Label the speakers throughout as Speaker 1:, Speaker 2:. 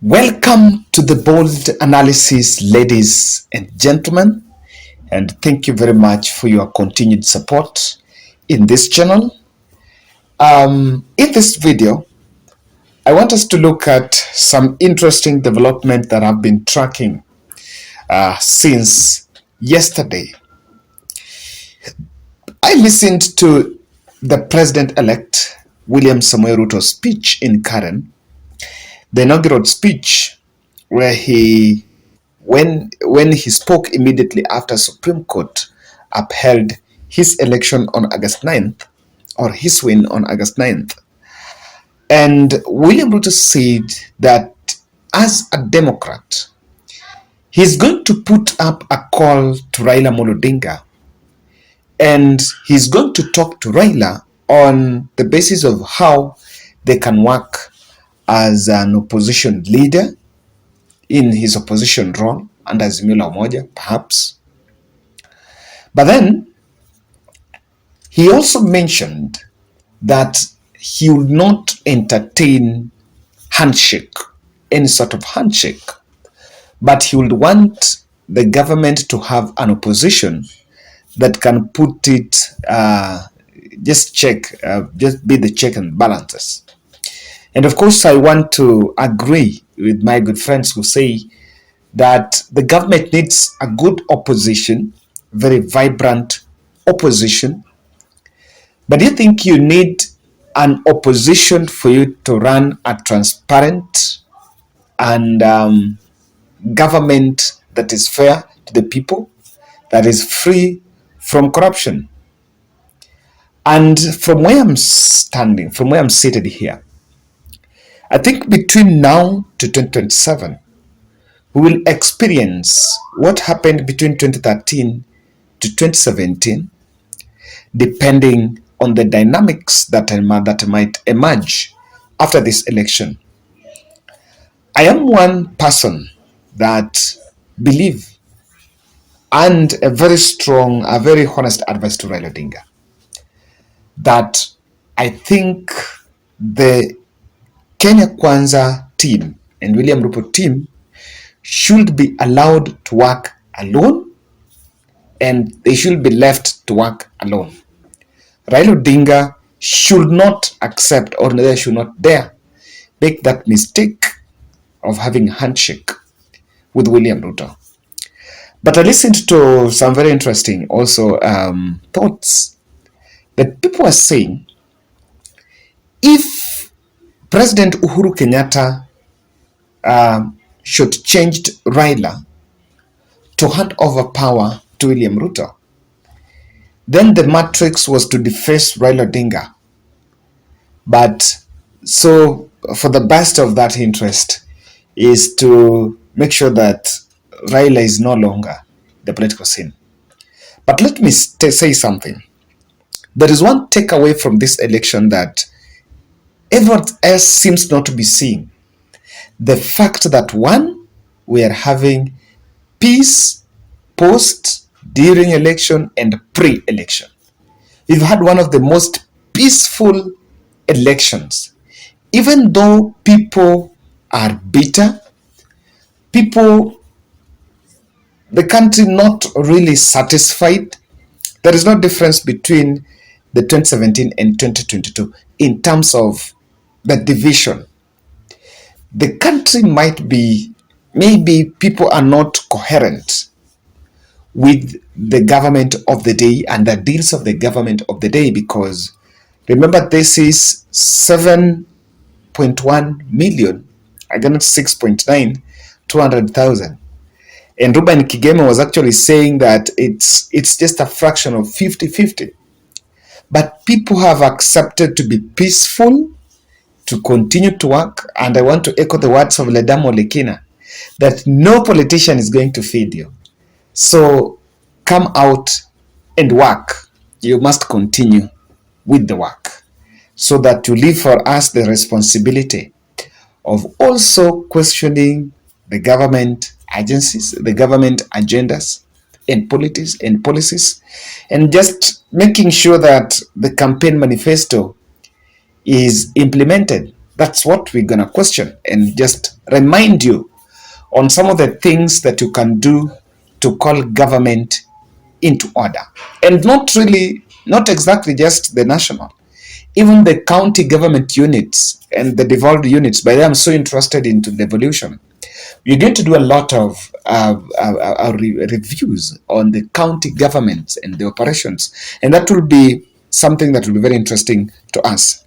Speaker 1: Welcome to the Bold Analysis, ladies and gentlemen, and thank you very much for your continued support in this channel. In this video, I want us to look at some interesting development that I've been tracking since yesterday. I listened to the President-elect William Samoei Ruto's speech in Karen, the inaugural speech where when he spoke immediately after Supreme Court upheld his election on August 9th, or his win on August 9th. And William Ruto said that as a Democrat, he's going to put up a call to Raila Odinga, and he's going to talk to Raila on the basis of how they can work as an opposition leader in his opposition role under Azimio la Umoja, perhaps. But then he also mentioned that he would not entertain handshake, any sort of handshake, but he would want the government to have an opposition that can put it, just be the check and balances. And of course, I want to agree with my good friends who say that the government needs a good opposition, very vibrant opposition. But do you think you need an opposition for you to run a transparent and government that is fair to the people, that is free from corruption? And from where I'm standing, from where I'm seated here, I think between now to 2027, we will experience what happened between 2013 to 2017, depending on the dynamics that might emerge after this election. I am one person that believe, and a very honest advice to Raila Odinga, that I think the Kenya Kwanza team and William Ruto team should be allowed to work alone, and they should be left to work alone. Raila Odinga should not accept, or they should not dare make that mistake of having a handshake with William Ruto. But I listened to some very interesting also thoughts that people are saying, if President Uhuru Kenyatta shortchanged Raila to hand over power to William Ruto, then the matrix was to deface Raila Odinga. But so for the best of that interest is to make sure that Raila is no longer the political scene. But let me say something. There is one takeaway from this election that everyone else seems not to be seeing. The fact that one, we are having peace post, during election, and pre-election. We've had one of the most peaceful elections. Even though people are bitter, the country not really satisfied, there is no difference between the 2017 and 2022 in terms of the division. The country maybe people are not coherent with the government of the day and the deals of the government of the day, because remember, this is 7.1 million against 6.9, 200,000. And Ruben Kigeme was actually saying that it's just a fraction of 50-50. But people have accepted to be peaceful, to continue to work. And I want to echo the words of Ledamo Lekina, that no politician is going to feed you. So come out and work. You must continue with the work, so that you leave for us the responsibility of also questioning the government agencies, the government agendas and policies, and just making sure that the campaign manifesto is implemented That's what we're going to question and just remind you on some of the things that you can do to call government into order. And not exactly just the national, even the county government units and the devolved units. By the way, I'm so interested into devolution. We're going to do a lot of reviews on the county governments and the operations, and that will be something that will be very interesting to us.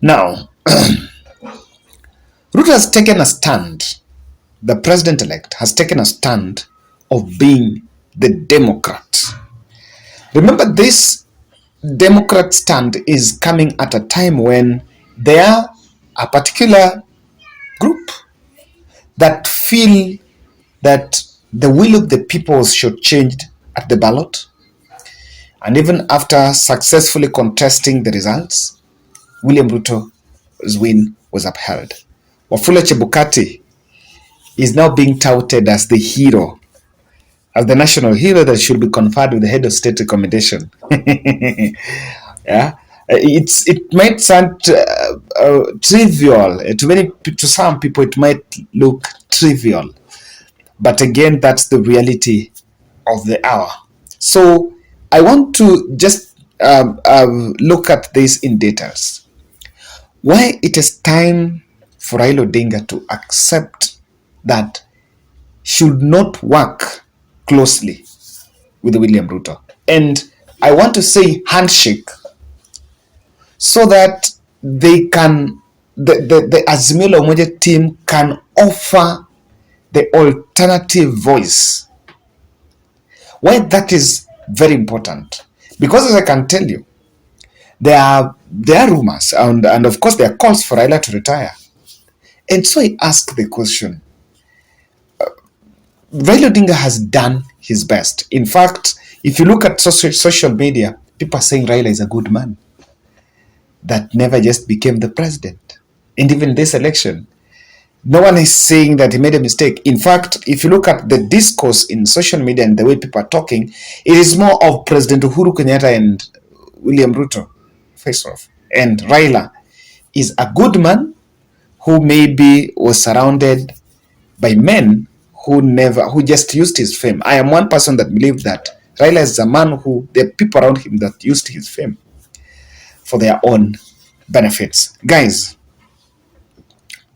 Speaker 1: Now, Ruto has taken a stand, the president-elect has taken a stand of being the Democrat. Remember, this Democrat stand is coming at a time when there are a particular group that feel that the will of the people should change at the ballot. And even after successfully contesting the results, William Ruto's win was upheld. Wafula Chebukati is now being touted as the hero, as the national hero that should be conferred with the head of state recommendation. Yeah, it might sound trivial to some people. It might look trivial, but again, that's the reality of the hour. So I want to just look at this in details. Why it is time for Raila Odinga to accept that should not work closely with William Ruto. And I want to say handshake so that they can, the Azimio la Umoja team can offer the alternative voice. Why that is very important? Because as I can tell you, there are rumors and of course there are calls for Raila to retire. And so I ask the question, Raila Odinga has done his best. In fact, if you look at social media, people are saying Raila is a good man that never just became the president. And even this election, no one is saying that he made a mistake. In fact, if you look at the discourse in social media and the way people are talking, it is more of President Uhuru Kenyatta and William Ruto face off. And Raila is a good man who maybe was surrounded by men who just used his fame. I am one person that believes that Raila is a man who, there are people around him that used his fame for their own benefits. Guys,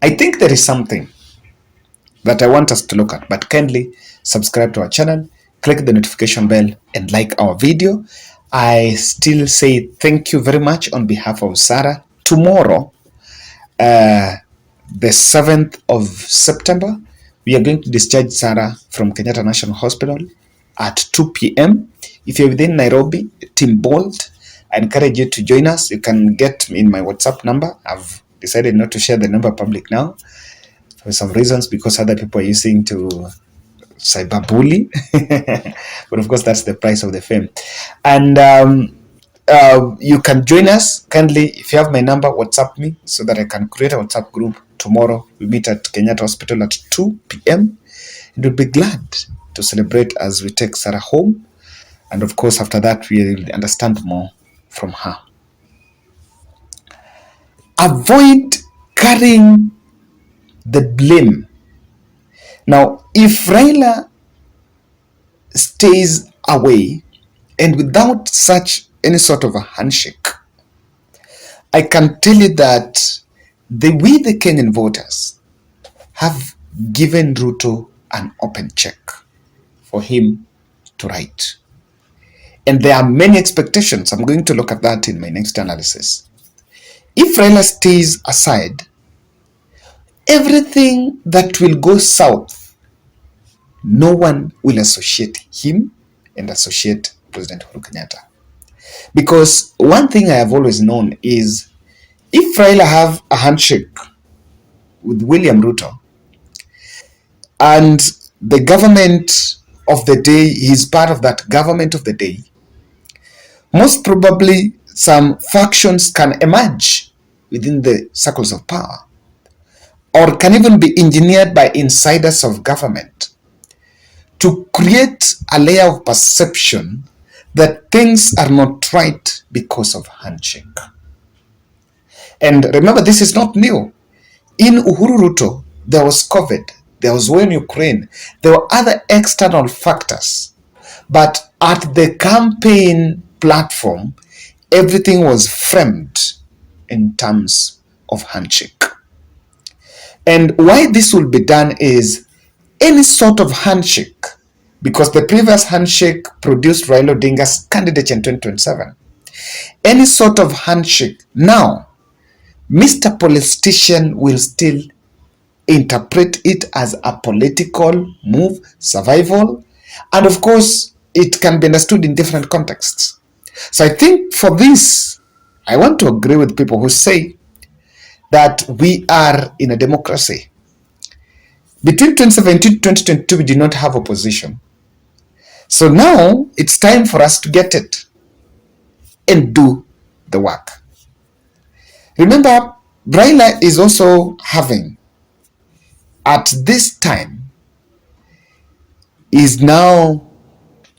Speaker 1: I think there is something that I want us to look at, but kindly subscribe to our channel, click the notification bell, and like our video. I still say thank you very much on behalf of Sarah. Tomorrow, the 7th of September, we are going to discharge Sarah from Kenyatta National Hospital at 2 p.m. If you're within Nairobi, Team Bolt, I encourage you to join us. You can get in my WhatsApp number. I've decided not to share the number public now for some reasons, because other people are using to cyberbully. But of course, that's the price of the fame. And you can join us kindly. If you have my number, WhatsApp me so that I can create a WhatsApp group. Tomorrow we meet at Kenyatta Hospital at 2 p.m. and we'll be glad to celebrate as we take Sarah home. And of course, after that, we'll understand more from her. Avoid carrying the blame. Now, if Raila stays away and without such any sort of a handshake, I can tell you that we, the Kenyan voters, have given Ruto an open check for him to write. And there are many expectations. I'm going to look at that in my next analysis. If Raila stays aside, everything that will go south, no one will associate him and associate President Uhuru Kenyatta. Because one thing I have always known is if Raila have a handshake with William Ruto and the government of the day, he's part of that government of the day, most probably some factions can emerge within the circles of power, or can even be engineered by insiders of government to create a layer of perception that things are not right because of handshake. And remember, this is not new. In Uhuru Ruto, there was COVID, there was war in Ukraine, there were other external factors. But at the campaign platform, everything was framed in terms of handshake. And why this will be done is any sort of handshake, because the previous handshake produced Raila Odinga's candidature in 2027. Any sort of handshake now, Mr. Politician will still interpret it as a political move, survival, and of course, it can be understood in different contexts. So I think for this, I want to agree with people who say that we are in a democracy. Between 2017 and 2022, we did not have opposition. So now it's time for us to get it and do the work. Remember, Raila is also having, at this time, is now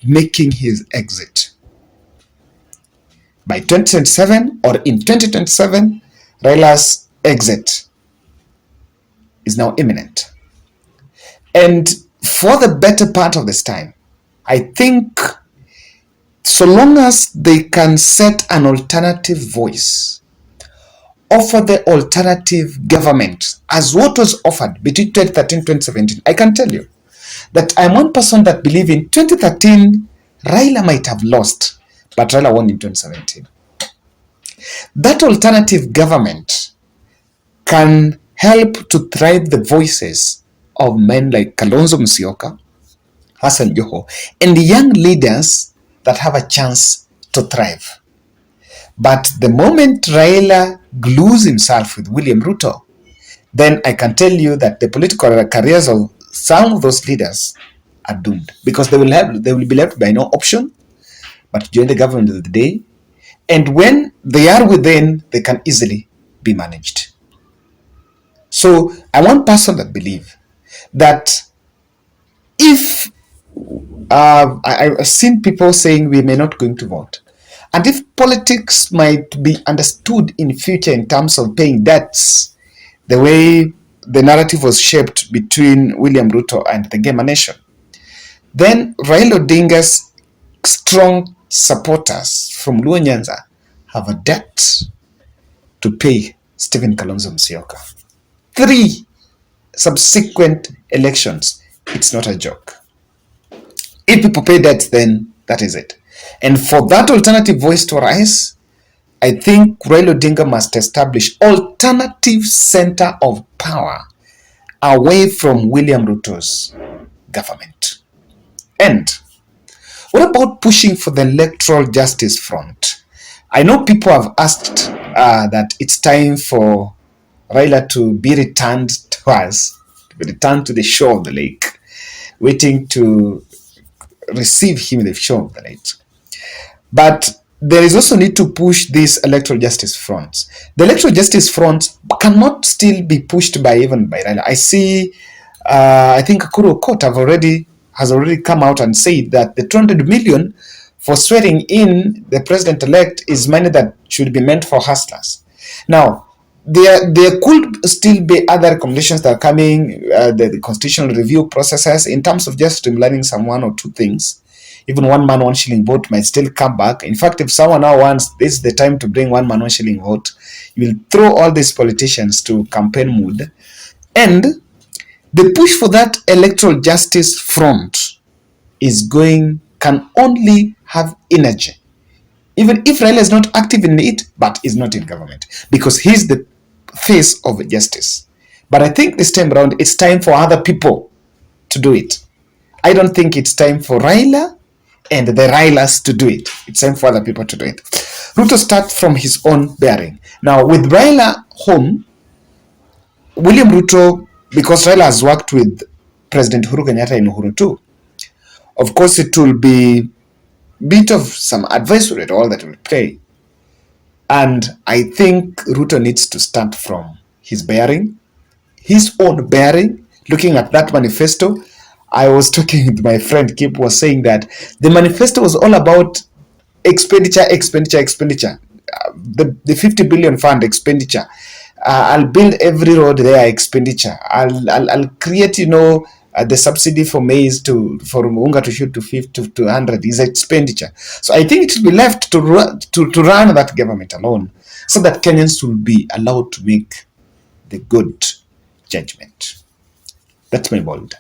Speaker 1: making his exit. By 2027 or in 2027, Raila's exit is now imminent. And for the better part of this time, I think so long as they can set an alternative voice, offer the alternative government as what was offered between 2013 and 2017, I can tell you that I'm one person that believe in 2013, Raila might have lost, but Raila won in 2017. That alternative government can help to thrive the voices of men like Kalonzo Musyoka, Hassan Joho, and the young leaders that have a chance to thrive. But the moment Raila glues himself with William Ruto, then I can tell you that the political careers of some of those leaders are doomed, because they will be left by no option but to join the government of the day. And when they are within, they can easily be managed. So I want person that believe that if I've seen people saying we may not going to vote, and if politics might be understood in future in terms of paying debts, the way the narrative was shaped between William Ruto and the Gema Nation, then Raila Odinga's strong supporters from Luo Nyanza have a debt to pay Stephen Kalonzo Musyoka. 3 subsequent elections. It's not a joke. If people pay debt, then that is it. And for that alternative voice to rise, I think Raila Odinga must establish alternative center of power away from William Ruto's government. And what about pushing for the electoral justice front? I know people have asked that it's time for Raila to be returned to us, to be returned to the shore of the lake, waiting to receive him in the shore of the lake. But there is also need to push these electoral justice fronts. The electoral justice front cannot still be pushed by Raila. I see, I think Akuru Court has already come out and said that the 200 million for swearing in the president-elect is money that should be meant for hustlers. Now, there could still be other recommendations that are coming, the constitutional review processes, in terms of just streamlining some 1 or 2 things. Even 1 man, 1 shilling vote might still come back. In fact, if someone now wants, this is the time to bring 1 man, 1 shilling vote, you will throw all these politicians to campaign mood. And the push for that electoral justice front can only have energy, even if Raila is not active in it, but is not in government, because he's the face of justice. But I think this time around, it's time for other people to do it. I don't think it's time for Raila and the Railas to do it. It's time for other people to do it. Ruto starts from his own bearing. Now, with Raila home, William Ruto, because Raila has worked with President Uhuru Kenyatta in Uhuru too, of course it will be a bit of some advisory role that will play. And I think Ruto needs to start from his bearing, his own bearing. Looking at that manifesto, I was talking with my friend Kip, was saying that the manifesto was all about expenditure. the 50 billion fund expenditure. I'll build every road there expenditure. I'll create, the subsidy for maize for unga to shoot to 50 to 100 is expenditure. So I think it should be left to run that government alone, so that Kenyans will be allowed to make the good judgment. That's my bold.